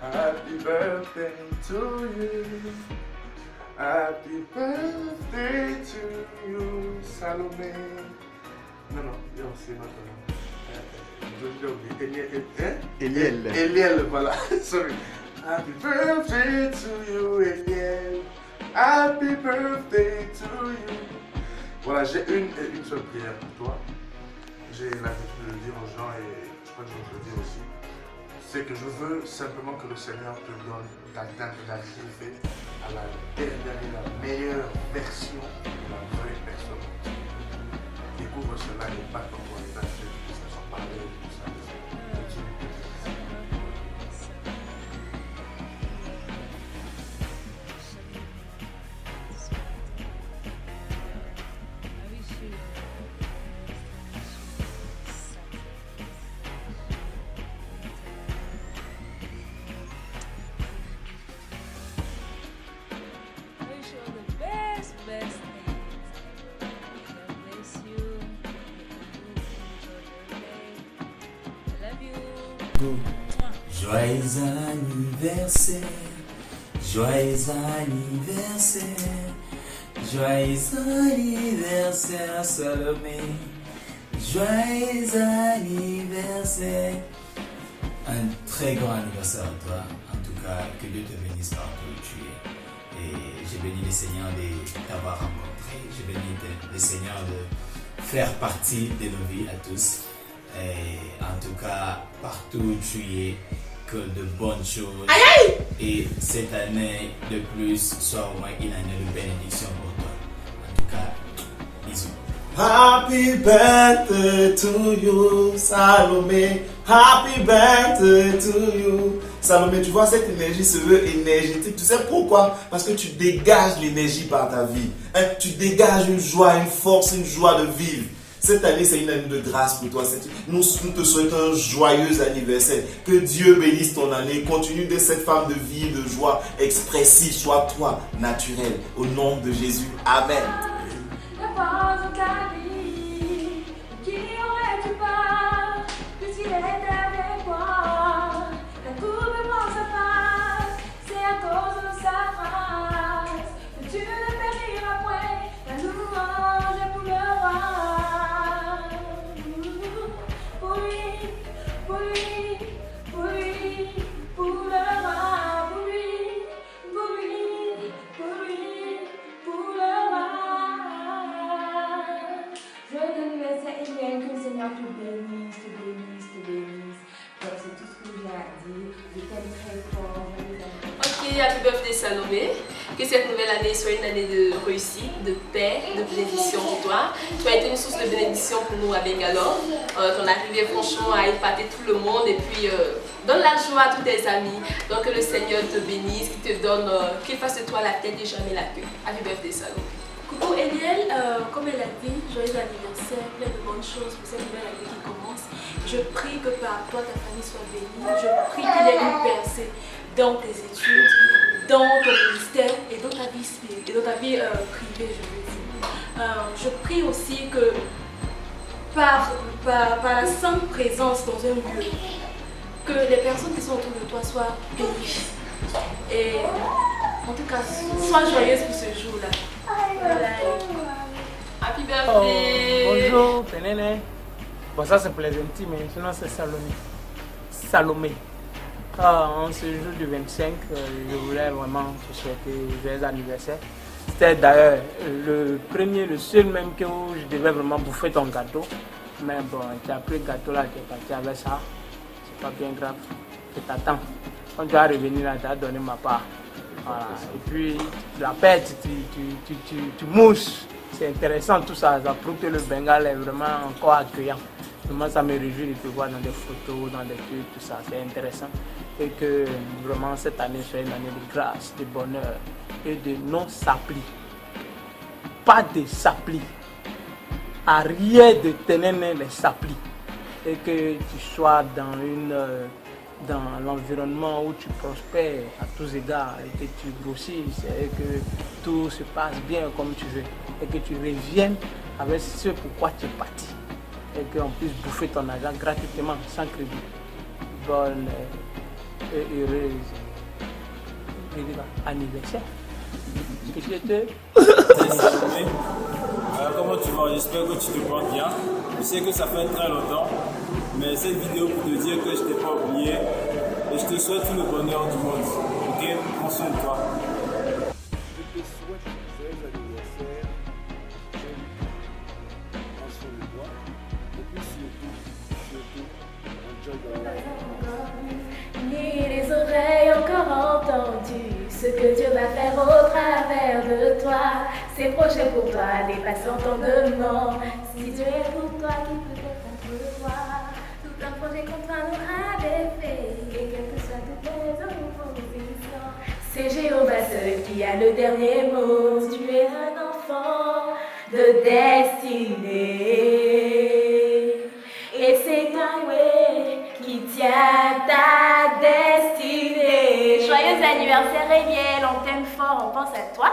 Happy birthday to you. Happy birthday to you, Salomé. Non, non, c'est notre. J'ai oublié. Eliel. Eliel, voilà. Sorry. Happy birthday to you, Eliel. Happy birthday to you. Voilà, j'ai une seule prière pour toi. J'ai l'habitude de le dire aux gens et je crois que je vais te le dire aussi. C'est que je veux simplement que le Seigneur te donne d'arriver à la dernière et la meilleure version de la vraie personne. Découvre cela et pas ton point de vue, sans parler de tout ça. Joyeux anniversaire, joyeux anniversaire, joyeux anniversaire Salomé, joyeux anniversaire. Un très grand anniversaire à toi, en tout cas que Dieu te bénisse partout où tu es. Et j'ai béni le Seigneur de t'avoir rencontré, j'ai béni le Seigneur de faire partie de nos vies à tous. Et en tout cas, partout où tu es, que de bonnes choses. Et cette année de plus soit au moins une année de bénédiction pour toi. En tout cas, bisous. Happy birthday to you, Salomé. Happy birthday to you. Salomé, tu vois, cette énergie se veut énergétique. Tu sais pourquoi? Parce que tu dégages l'énergie par ta vie. Tu dégages une joie, une force, une joie de vivre. Cette année, c'est une année de grâce pour toi. Nous te souhaitons un joyeux anniversaire. Que Dieu bénisse ton année. Continue de cette femme de vie, de joie expressive. Sois toi, naturel. Au nom de Jésus. Amen. Happy birthday Salomé, que cette nouvelle année soit une année de réussite, de paix, de bénédiction pour toi. Tu as été une source de bénédiction pour nous à Bangalore. Ton arrivée franchement a épaté tout le monde et puis donne la joie à tous tes amis. Donc que le Seigneur te bénisse, qu'il te donne, qu'il fasse de toi la tête et jamais la queue. Happy birthday Salomé. Coucou Eliel, comme elle a dit, joyeux anniversaire, plein de bonnes choses pour cette nouvelle année qui commence. Je prie que par toi ta famille soit bénie. Je prie qu'il y ait une percée dans tes études, dans ton ministère et dans ta vie spirituelle, dans ta vie privée, je veux dire. Je prie aussi que par la sainte présence dans un lieu, que les personnes qui sont autour de toi soient bénies. Et en tout cas, sois joyeuse pour ce jour-là. Happy birthday! Bonjour, Pénéné. Bon, ça c'est plaisanterie, mais sinon c'est Salomé. Salomé. En ce jour du 25, je voulais vraiment te souhaiter joyeux anniversaire. C'était d'ailleurs le seul même que je devais vraiment bouffer ton gâteau. Mais bon, tu as pris le gâteau là, tu es parti avec ça. C'est pas bien grave. Je t'attends. Quand tu vas revenir là, tu as donné ma part. Voilà. Et puis, la paix, tu mousses. C'est intéressant tout ça. Ça prouve que le Bengale est vraiment encore accueillant. Vraiment, ça me réjouit de te voir dans des photos, dans des trucs, tout ça. C'est intéressant. Et que vraiment cette année soit une année de grâce, de bonheur et de non-s'appli. pas de s'applique. Arrière de tenir les s'applique. Et que tu sois dans l'environnement où tu prospères à tous égards et que tu grossisses et que tout se passe bien comme tu veux et que tu reviennes avec ce pourquoi tu es parti et qu'on puisse bouffer ton argent gratuitement sans crédit. Bonne et heureuse anniversaire. Que je te... Comment tu vas? J'espère que tu te portes bien. Je sais que ça fait très longtemps, mais cette vidéo pour te dire que je t'ai pas oublié et je te souhaite tout le bonheur du monde. Ok? Prends soin de toi. Je te souhaite joyeux anniversaire. Prends soin de toi. Et puis surtout, enjoy your life. Ni les oreilles encore entendu ce que Dieu va faire au travers de toi. Ses projets pour toi dépassent l'entendement. Si Dieu est pour toi, qui peut être contre toi? Tout un projet qu'on toi nous avait fait, et quelles que soient toutes les oppositions, c'est Jéhovah seul qui a le dernier mot. Tu es un enfant de destinée, et c'est Yahweh qui tient ta destinée. Joyeux anniversaire Eliel, on t'aime fort, on pense à toi.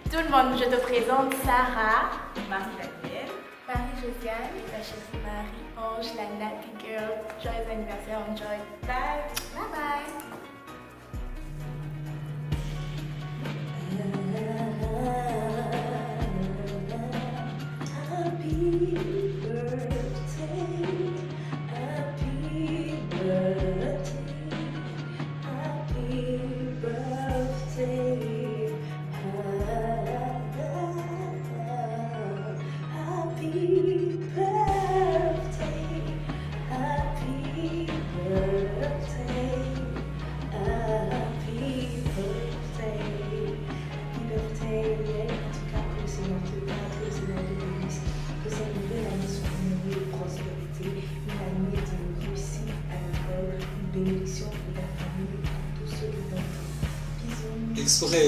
Tout le monde, je te présente Sarah, Marie-Daniel, Marie-Josiane et ta chérie Marie-Ange, la Nappy Girl. Joyeux anniversaire, enjoy. Bye. Bye bye.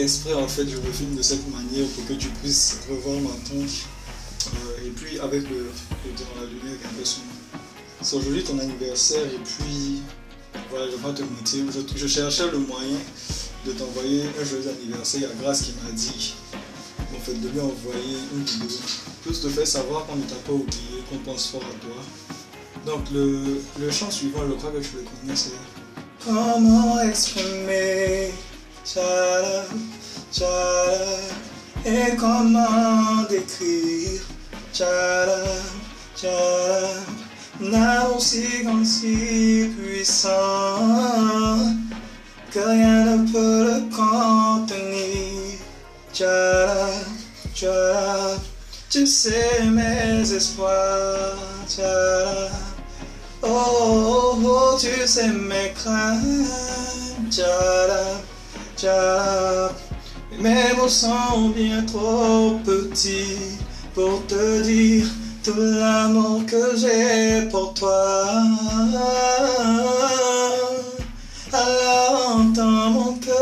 Exprès en fait, je refilme de cette manière pour que tu puisses revoir ma tronche et puis avec la lumière qui est un peu sombre. C'est aujourd'hui ton anniversaire et puis voilà, je vais te mentir, je cherchais le moyen de t'envoyer un joyeux anniversaire. Il y a Grâce qui m'a dit en fait de lui envoyer une vidéo, plus te faire savoir qu'on ne t'a pas oublié, qu'on pense fort à toi. Donc le chant suivant, je crois que tu le connais, c'est comment exprimer Tchala, tchala, et comment décrire Tchala, tchala, un amour si grand, si puissant que rien ne peut le contenir. Tchala, tchala, tu sais mes espoirs. Tchala, oh, oh, oh, tu sais mes craintes. Tchala, tchala, mes mots sont bien trop petits pour te dire tout l'amour que j'ai pour toi. Alors entends mon cœur,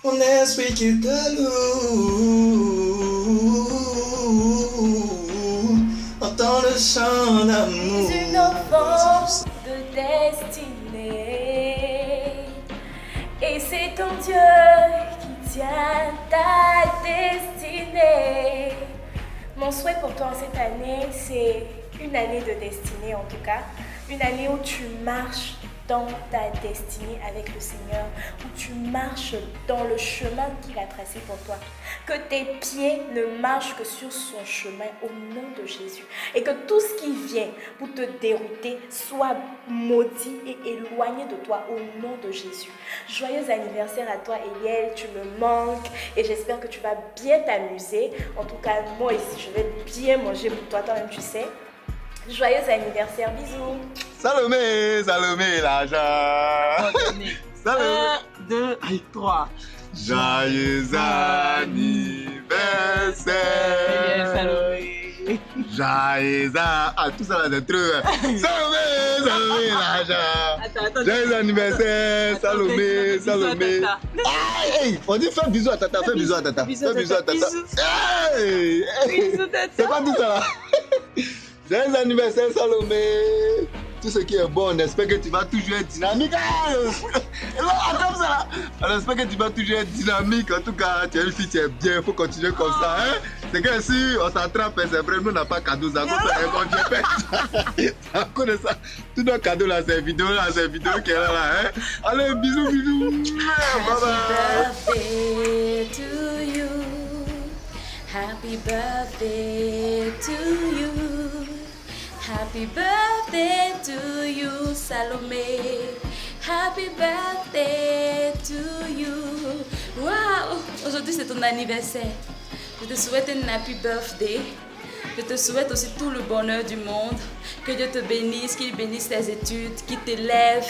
mon esprit qui te loue, entends le chant d'amour. Une enfant de destinée, et c'est ton Dieu qui tient ta destinée. Mon souhait pour toi en cette année, c'est une année de destinée en tout cas, une année où tu marches dans ta destinée avec le Seigneur, où tu marches dans le chemin qu'il a tracé pour toi. Que tes pieds ne marchent que sur son chemin au nom de Jésus. Et que tout ce qui vient pour te dérouter soit maudit et éloigné de toi au nom de Jésus. Joyeux anniversaire à toi Eliel, tu me manques et j'espère que tu vas bien t'amuser. En tout cas, moi ici, je vais bien manger pour toi, toi-même tu sais. Joyeux anniversaire, bisous. Salomé, Salomé, l'argent. Salomé. 1, 2, 3. Joyeux anniversaire. Salomé. Joyeux tout ça là, c'est trop. Salomé, l'argent. Joyeux anniversaire, Salomé. Hey, on dit fais bisous à tata, fais bisous à tata. Fais bisous à tata. Hey, c'est quoi tout ça là? Joyeux anniversaire, Salomé. Tout ce qui est bon, on espère que tu vas toujours être dynamique. Attends ça là. On espère que tu vas toujours être dynamique. En tout cas, tu es une fille, tu es bien, il faut continuer comme ça. Hein? C'est que si on s'attrape, c'est vrai, nous on n'a pas cadeau. Ça on connaît ça. Tout notre cadeau là, c'est vidéo qui est là. Hein? Allez, bisous. Happy birthday to you. Happy birthday to you, Salomé. Happy birthday to you. Wow! Aujourd'hui, c'est ton anniversaire. Je te souhaite un happy birthday. Je te souhaite aussi tout le bonheur du monde. Que Dieu te bénisse, qu'il bénisse tes études, qu'il t'élève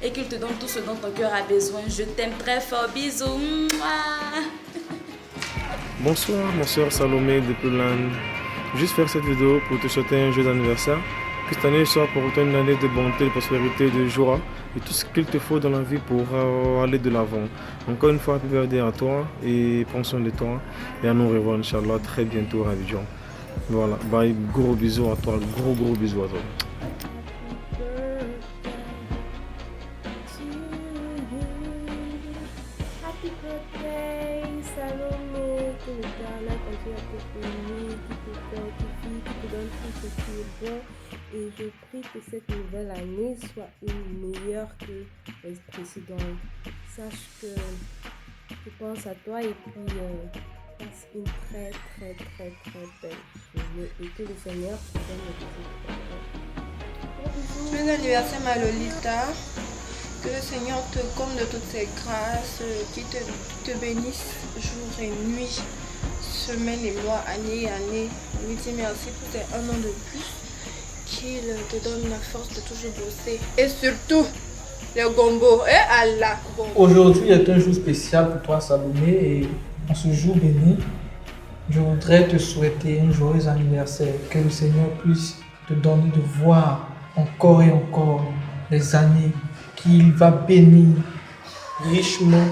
et qu'il te donne tout ce dont ton cœur a besoin. Je t'aime très fort. Bisous. Mouah. Bonsoir, ma soeur Salomé de Peulane. Juste faire cette vidéo pour te souhaiter un joyeux anniversaire. Que cette année soit pour toi une année de bonté, de prospérité, de joie et tout ce qu'il te faut dans la vie pour aller de l'avant. Encore une fois, happy birthday à toi et prends soin de toi. Et à nous revoir, Inch'Allah, très bientôt à Abidjan. Voilà, bye, gros bisous à toi, gros bisous à toi. Happy birthday, Salomé, que l'Éternel continue à te bénir, qui te fortifie, qui te donne tout ce qui est bon. Et je prie que cette nouvelle année soit une meilleure que les précédentes. Sache que je pense à toi et puis passe une très belle journée et que le Seigneur te donne le tout. Joyeux anniversaire ma Lolita. Que le Seigneur te comble de toutes ses grâces, qu'il te bénisse jour et nuit, semaine et mois, année et année. Lui dis merci pour tes 1 an de plus, qu'il te donne la force de toujours bosser. Et surtout, le gombo, et Allah. Aujourd'hui est un jour spécial pour toi, Salomé, et en ce jour béni, je voudrais te souhaiter un joyeux anniversaire. Que le Seigneur puisse te donner de voir encore et encore les années qu'il va bénir richement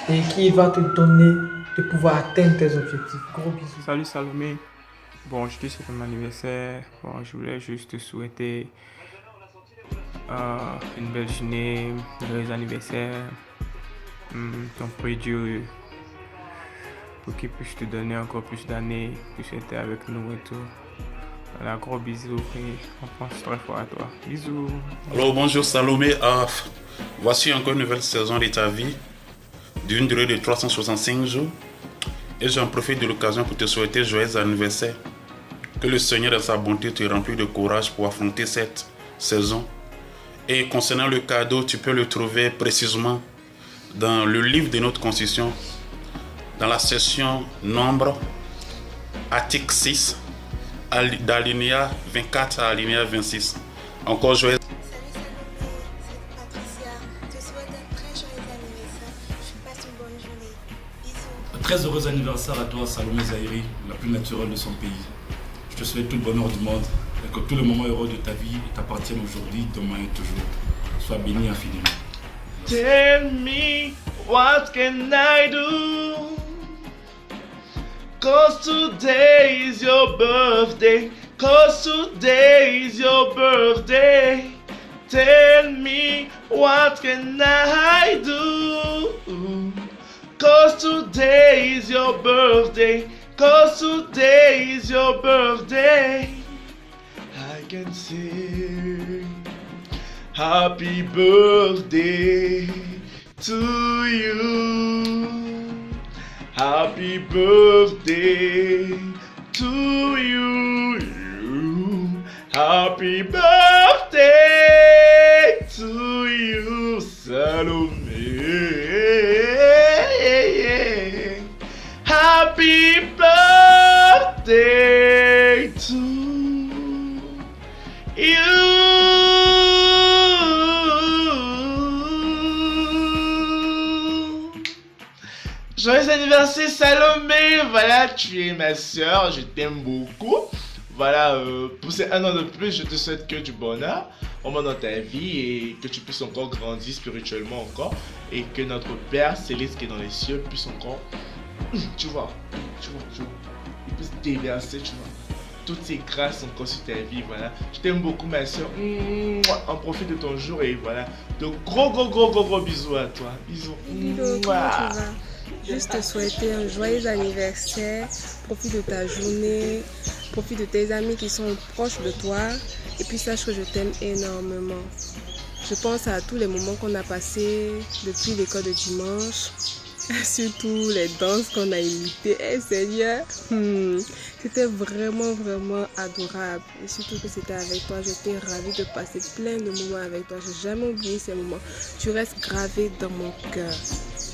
et qu'il va te donner de pouvoir atteindre tes objectifs. Gros bisous. Salut Salomé. Bon, je te souhaite mon anniversaire. Bon, je voulais juste te souhaiter une belle journée, un joyeux anniversaire. T'en prie Dieu pour qu'il puisse te donner encore plus d'années, puisse être avec nous et tout. Un gros bisous et on pense très fort à toi. Bisous. Alors bonjour Salomé, voici encore une nouvelle saison de ta vie d'une durée de 365 jours et j'en profite de l'occasion pour te souhaiter joyeux anniversaire. Que le Seigneur dans sa bonté te remplisse de courage pour affronter cette saison. Et concernant le cadeau, tu peux le trouver précisément dans le livre de notre Constitution, dans la section nombre, article 6, d'alinéa 24 à alinéa 26. Encore joyeux. Salut Salomé, c'est Patricia. Je te souhaite un très joyeux anniversaire. Je passe une bonne journée. Bisous. Un très heureux anniversaire à toi, Salomé Zaïri, la plus naturelle de son pays. Je te souhaite tout le bonheur du monde et que tous les moments heureux de ta vie t'appartiennent aujourd'hui, demain et toujours. Sois béni infiniment. Tell me, what can I do? 'Cause today is your birthday. 'Cause today is your birthday. Tell me, what can I do? 'Cause today is your birthday. 'Cause today is your birthday. I can sing happy birthday to you. Happy birthday to you. Happy birthday to you, Salomé. Happy birthday to you. Joyeux anniversaire Salomé, voilà, tu es ma soeur, je t'aime beaucoup. Voilà, pour ces 1 an de plus, je te souhaite que du bonheur vraiment dans ta vie et que tu puisses encore grandir spirituellement encore et que notre Père Céleste qui est dans les cieux puisse encore, tu vois, il puisse déverser, tu vois, toutes ces grâces encore sur ta vie, voilà. Je t'aime beaucoup ma soeur, en profite de ton jour et voilà, de gros bisous à toi, bisous. Comment tu vas? Juste te souhaiter un joyeux anniversaire, profite de ta journée, profite de tes amis qui sont proches de toi et puis sache que je t'aime énormément. Je pense à tous les moments qu'on a passés depuis l'école de dimanche, surtout les danses qu'on a imitées. Seigneur, c'était vraiment adorable et surtout que c'était avec toi. J'étais ravie de passer plein de moments avec toi. Je n'ai jamais oublié ces moments. Tu restes gravé dans mon cœur.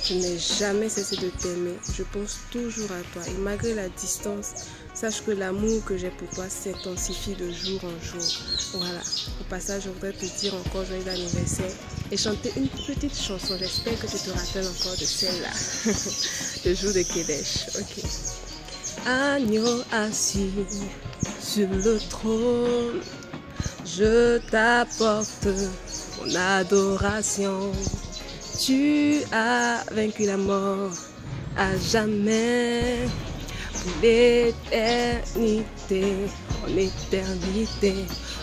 Je n'ai jamais cessé de t'aimer. Je pense toujours à toi. Et malgré la distance, sache que l'amour que j'ai pour toi s'intensifie de jour en jour. Voilà. Au passage, je voudrais te dire encore joyeux anniversaire et chanter une petite chanson. J'espère que tu te rappelles encore de celle-là. Le jour de Kedesh. Ok. Agneau assis sur le trône, je t'apporte mon adoration. Tu as vaincu la mort à jamais, pour l'éternité, en éternité.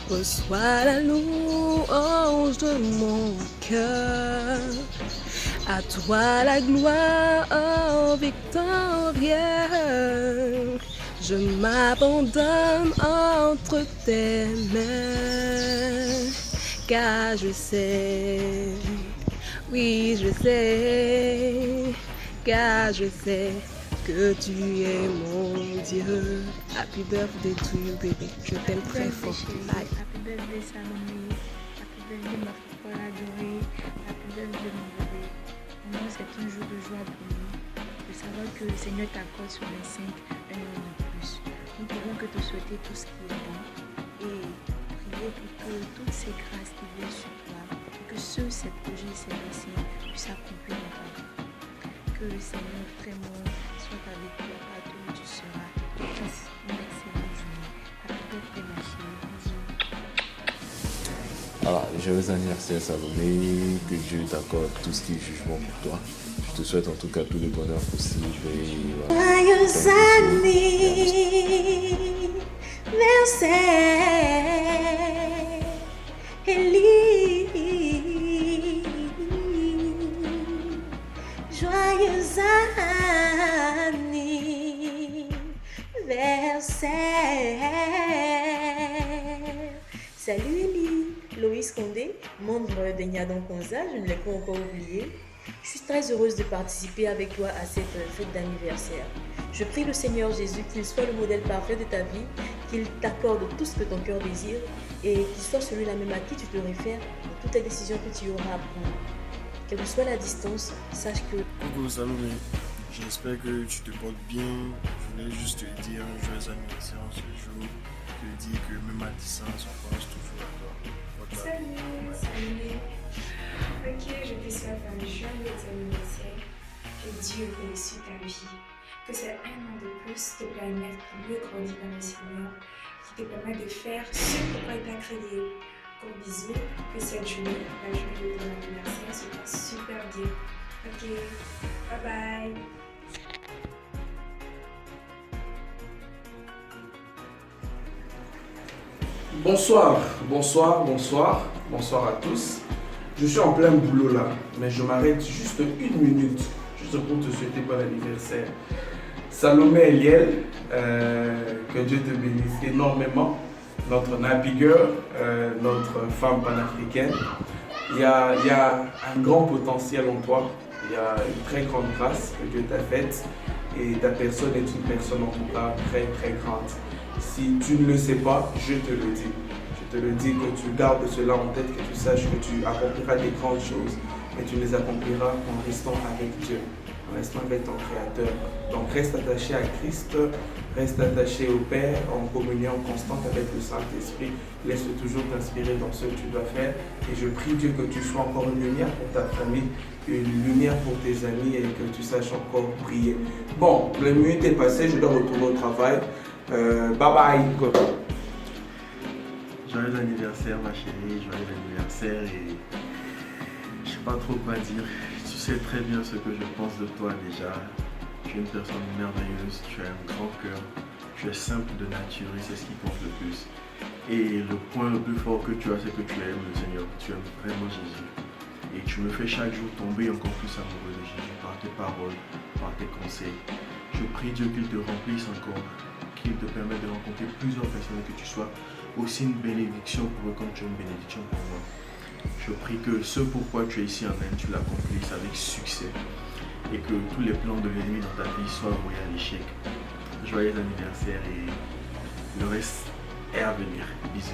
Reçois la louange de mon cœur. À toi la gloire victorieux. Je m'abandonne entre tes mains, car je sais. Oui, je sais, car je sais que tu es mon Dieu. Happy birthday to you, baby. Je t'aime très fort. Bye. Happy birthday, Salomé. Happy birthday, ma folle adorée. Happy birthday, mon bébé. Pour moi, c'est un jour de joie pour nous. De savoir que le Seigneur t'accorde sur 25 un an de plus. Nous ne pouvons que te souhaiter tout ce qui est bon et prier pour que toutes ces grâces qui viennent sur toi, que ces projets, ces blessés puissent s'accomplir dans ta vie. Que le Seigneur vraiment soit avec toi partout où tu seras. Passe une excellente journée. Happy birthday, ma chérie. Bisous. Alors, joyeux anniversaire Salomé, que Dieu t'accorde tout ce qui est jugement pour toi. Je te souhaite en tout cas tout le bonheur possible. Joyeux anniversaire, Elie. Joyeux anniversaire. Salut Elie, Loïs Condé, membre des Nyadon Konza, je ne l'ai pas encore oublié. Je suis très heureuse de participer avec toi à cette fête d'anniversaire. Je prie le Seigneur Jésus qu'il soit le modèle parfait de ta vie, qu'il t'accorde tout ce que ton cœur désire et qu'il soit celui-là même à qui tu te réfères dans toutes les décisions que tu auras à prendre. Quelle que soit la distance, sache que... Coucou Salomé, j'espère que tu te portes bien. Je voulais juste te dire un joyeux anniversaire en ce jour. Te dire que même à distance, on pense toujours à toi. Salut. Ok, je te souhaite un joyeux anniversaire. Que Dieu bénisse ta vie. Que ces 1 an de plus te permette de mieux grandir dans le Seigneur, qui te permet de faire ce pourquoi il t'a créé. Gros bisous, que cette journée, la journée de ton anniversaire, se passe super bien. Ok, bye bye. Bonsoir à tous. Je suis en plein boulot là, mais je m'arrête juste 1 minute, juste pour te souhaiter bon anniversaire. Salomé Eliel, que Dieu te bénisse énormément. Notre Nappy Girl, notre femme panafricaine. Il y a un grand potentiel en toi, il y a une très grande grâce que Dieu t'a faite et ta personne est une personne en tout cas très grande. Si tu ne le sais pas, je te le dis. Je te le dis, que tu gardes cela en tête, que tu saches que tu accompliras des grandes choses, mais tu les accompliras en restant avec Dieu, en restant avec ton Créateur. Donc reste attaché à Christ, reste attaché au Père, en communion constante avec le Saint-Esprit. Laisse-le toujours t'inspirer dans ce que tu dois faire. Et je prie Dieu que tu sois encore une lumière pour ta famille, une lumière pour tes amis et que tu saches encore prier. Bon, la minute est passée, je dois retourner au travail. Bye bye. Joyeux anniversaire ma chérie, joyeux anniversaire et je sais pas trop quoi dire. Tu sais très bien ce que je pense de toi déjà. Tu es une personne merveilleuse, tu as un grand cœur, tu es simple de nature et c'est ce qui compte le plus. Et le point le plus fort que tu as, c'est que tu aimes le Seigneur, tu aimes vraiment Jésus. Et tu me fais chaque jour tomber encore plus amoureux de Jésus par tes paroles, par tes conseils. Je prie Dieu qu'il te remplisse encore, qu'il te permette de rencontrer plusieurs personnes et que tu sois aussi une bénédiction pour eux comme tu es une bénédiction pour moi. Je prie que ce pourquoi tu es ici en Inde, tu l'accomplisses avec succès et que tous les plans de l'ennemi dans ta vie soient voués à l'échec. Joyeux anniversaire et le reste est à venir. Bisous.